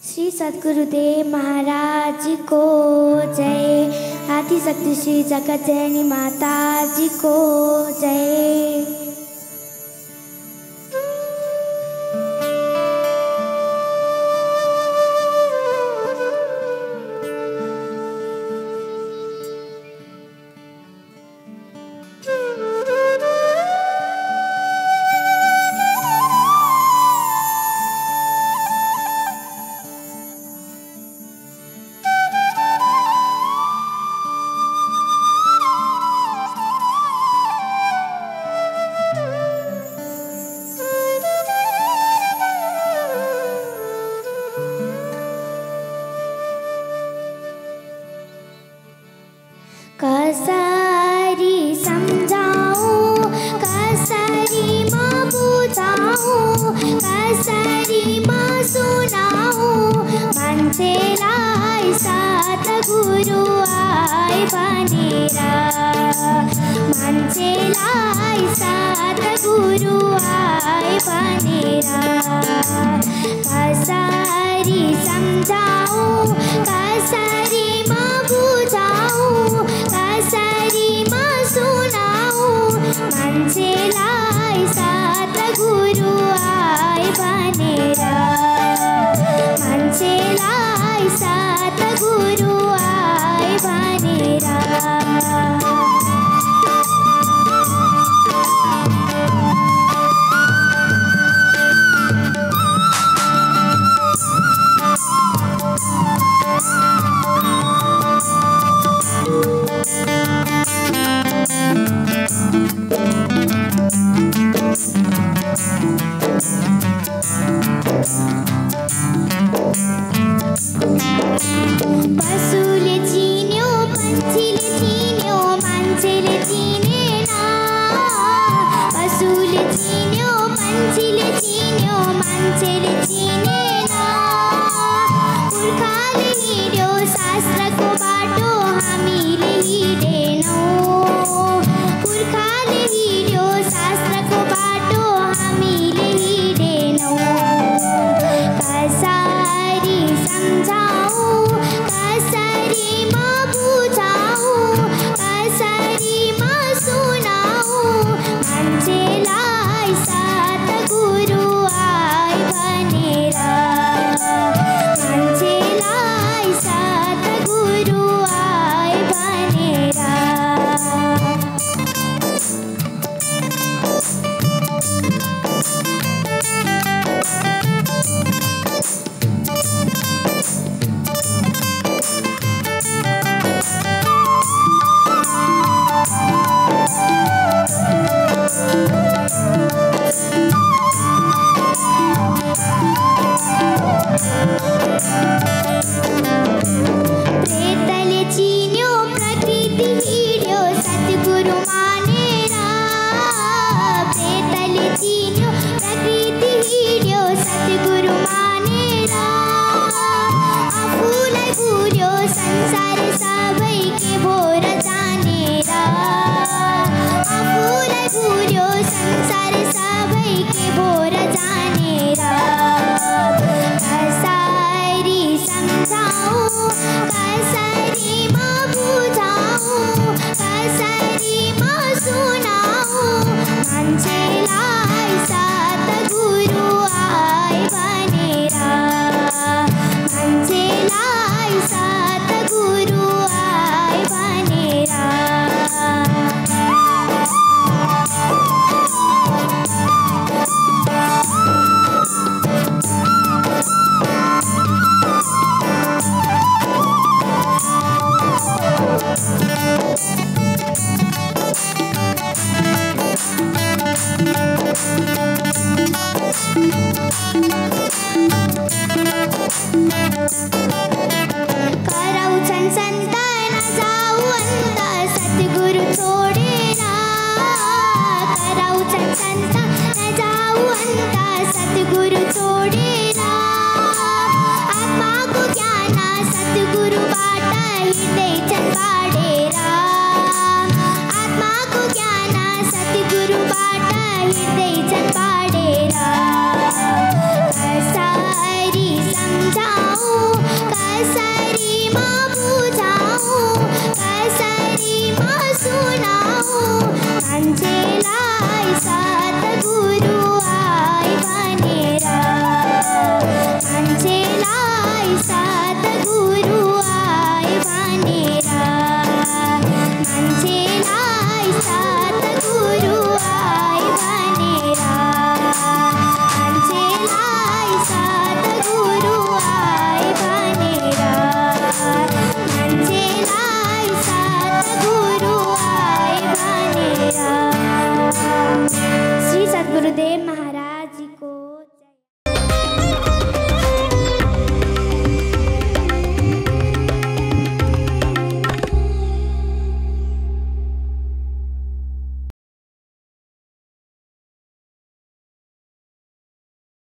श्री सद्गुरुदेव महाराज जी को जय। आदिशक्ति श्री जगत जननी माता जी को जय। कसरी सम्झाऊं कसरी म बुझाऊं कसरी म सुनाऊं मान्छेलाई सद्गुरु आए भनेर मान्छेलाई सद्गुरु आए भनेर कसरी सम्झाऊं कसरी म बुझाऊं कसरी म सुनाऊं मान्छेलाई सद्गुरु आए भनेर मान्छेलाई सद्गुरु आए भनेर। पशुले चिन्यो पन्छीले चिन्यो मान्छेले चिनेन पशुले चिन्यो पन्छीले चिन्यो मान्छेले चिनेन पुर्खाले हिँड्यो शास्त्रको बाटो हामीले हिँडेनौँ पुर्खाले हिँड्यो शास्त्रको बाटो हामीले हिँडेनौँ। कसरी सम्झाऊं कसरी म बुझाऊं कसरी म सुनाऊं मान्छेलाई सद्गुरु आए भनेर मान्छेलाई सद्गुरु आए भनेर।